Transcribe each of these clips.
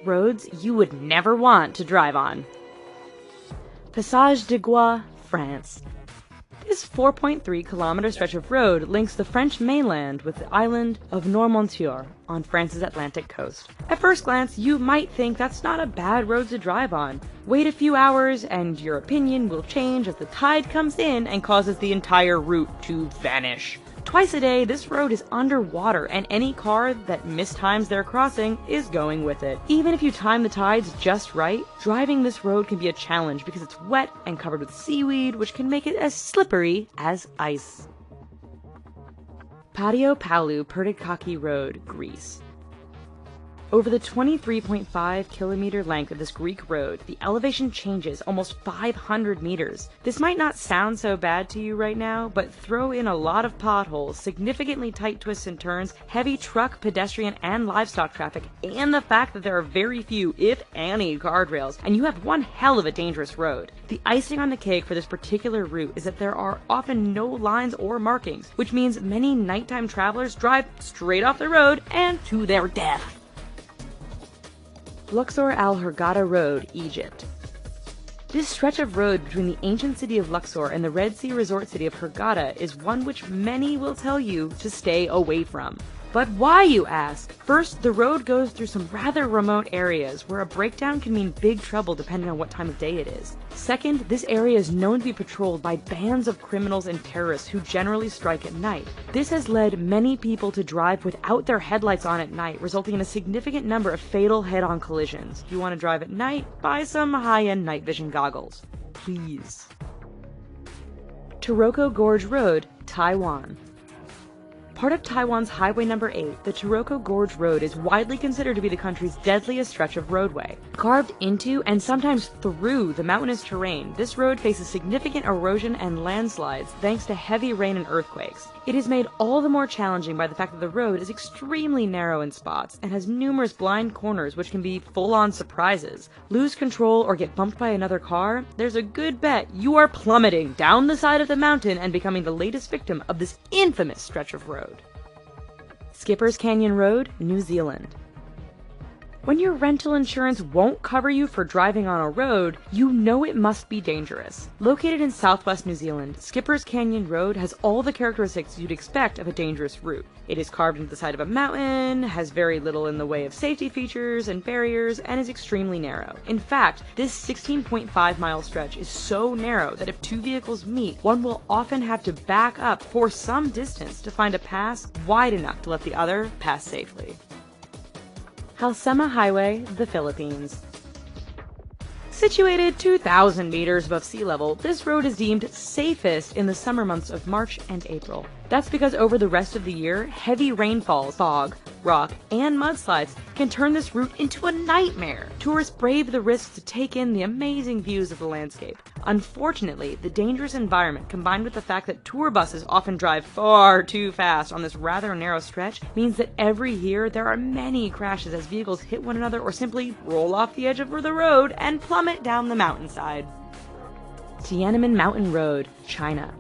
roads you would never want to drive on. Passage de Gois, France. This 4.3-kilometer stretch of road links the French mainland with the island of Noirmoutier on France's Atlantic coast. At first glance, you might think that's not a bad road to drive on. Wait a few hours and your opinion will change as the tide comes in and causes the entire route to vanish. Twice a day, this road is underwater, and any car that mistimes their crossing is going with it. Even if you time the tides just right, driving this road can be a challenge because it's wet and covered with seaweed, which can make it as slippery as ice. Patio Palu Pertikachi Road, Greece. Over the 23.5-kilometer length of this Greek road, the elevation changes almost 500 meters. This might not sound so bad to you right now, but throw in a lot of potholes, significantly tight twists and turns, heavy truck, pedestrian, and livestock traffic, and the fact that there are very few, if any, guardrails, and you have one hell of a dangerous road. The icing on the cake for this particular route is that there are often no lines or markings, which means many nighttime travelers drive straight off the road and to their death. Luxor Al Hurghada Road, Egypt. This stretch of road between the ancient city of Luxor and the Red Sea resort city of Hurghada is one which many will tell you to stay away from. But why, you ask? First, the road goes through some rather remote areas where a breakdown can mean big trouble depending on what time of day it is. Second, this area is known to be patrolled by bands of criminals and terrorists who generally strike at night. This has led many people to drive without their headlights on at night, resulting in a significant number of fatal head-on collisions. If you want to drive at night, buy some high-end night vision goggles. Please. Taroko Gorge Road, Taiwan. Part of Taiwan's Highway No. 8, the Taroko Gorge Road is widely considered to be the country's deadliest stretch of roadway. Carved into and sometimes through the mountainous terrain, this road faces significant erosion and landslides thanks to heavy rain and earthquakes. It is made all the more challenging by the fact that the road is extremely narrow in spots and has numerous blind corners which can be full-on surprises. Lose control or get bumped by another car? There's a good bet you are plummeting down the side of the mountain and becoming the latest victim of this infamous stretch of road. Skipper's Canyon Road, New Zealand. When your rental insurance won't cover you for driving on a road, you know it must be dangerous. Located in southwest New Zealand, Skipper's Canyon Road has all the characteristics you'd expect of a dangerous route. It is carved into the side of a mountain, has very little in the way of safety features and barriers, and is extremely narrow. In fact, this 16.5-mile stretch is so narrow that if two vehicles meet, one will often have to back up for some distance to find a pass wide enough to let the other pass safely. Halsema Highway, the Philippines. Situated 2,000 meters above sea level, this road is deemed safest in the summer months of March and April. That's because over the rest of the year, heavy rainfalls, fog, rock, and mudslides can turn this route into a nightmare. Tourists brave the risks to take in the amazing views of the landscape. Unfortunately, the dangerous environment combined with the fact that tour buses often drive far too fast on this rather narrow stretch means that every year there are many crashes as vehicles hit one another or simply roll off the edge of the road and plummet down the mountainside. Tiananmen Mountain Road, China.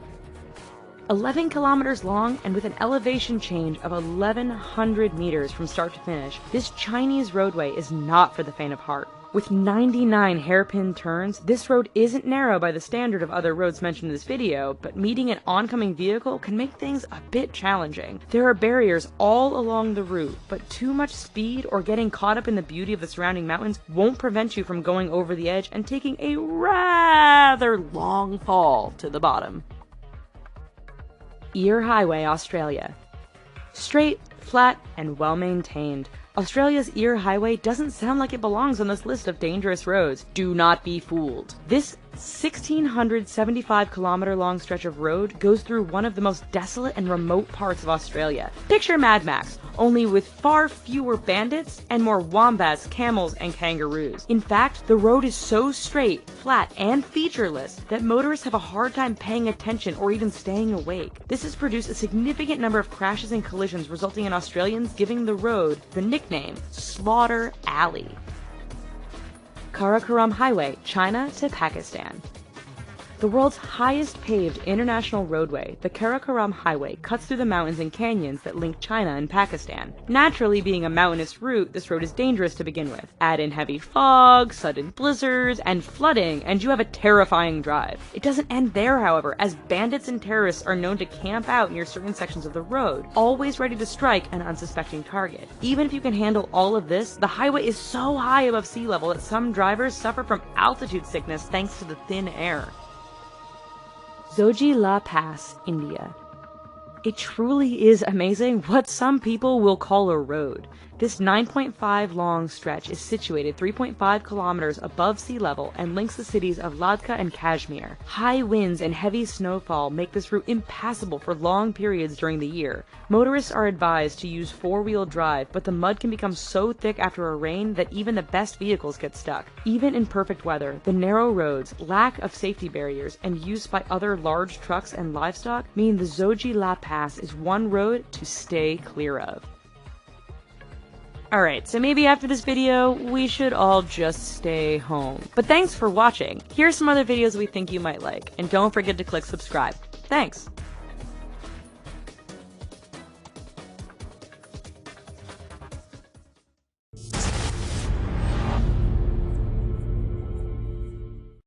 11 kilometers long and with an elevation change of 1,100 meters from start to finish, this Chinese roadway is not for the faint of heart. With 99 hairpin turns, this road isn't narrow by the standard of other roads mentioned in this video, but meeting an oncoming vehicle can make things a bit challenging. There are barriers all along the route, but too much speed or getting caught up in the beauty of the surrounding mountains won't prevent you from going over the edge and taking a rather long fall to the bottom. Eyre Highway, Australia. Straight, flat, and well-maintained, Australia's Eyre Highway doesn't sound like it belongs on this list of dangerous roads. Do not be fooled. This 1,675-kilometer long stretch of road goes through one of the most desolate and remote parts of Australia. Picture Mad Max, only with far fewer bandits and more wombats, camels, and kangaroos. In fact, the road is so straight, flat, and featureless that motorists have a hard time paying attention or even staying awake. This has produced a significant number of crashes and collisions, resulting in Australians giving the road the nickname Slaughter Alley. Karakoram Highway, China to Pakistan. The world's highest paved international roadway, the Karakoram Highway, cuts through the mountains and canyons that link China and Pakistan. Naturally, being a mountainous route, this road is dangerous to begin with. Add in heavy fog, sudden blizzards, and flooding, and you have a terrifying drive. It doesn't end there, however, as bandits and terrorists are known to camp out near certain sections of the road, always ready to strike an unsuspecting target. Even if you can handle all of this, the highway is so high above sea level that some drivers suffer from altitude sickness thanks to the thin air. Zojila Pass, India. It truly is amazing what some people will call a road. This 9.5 long stretch is situated 3.5 kilometers above sea level and links the cities of Ladakh and Kashmir. High winds and heavy snowfall make this route impassable for long periods during the year. Motorists are advised to use four-wheel drive, but the mud can become so thick after a rain that even the best vehicles get stuck. Even in perfect weather, the narrow roads, lack of safety barriers, and use by other large trucks and livestock mean the Zojila Pass is one road to stay clear of. Alright, so maybe after this video, we should all just stay home. But thanks for watching. Here's some other videos we think you might like, and don't forget to click subscribe. Thanks!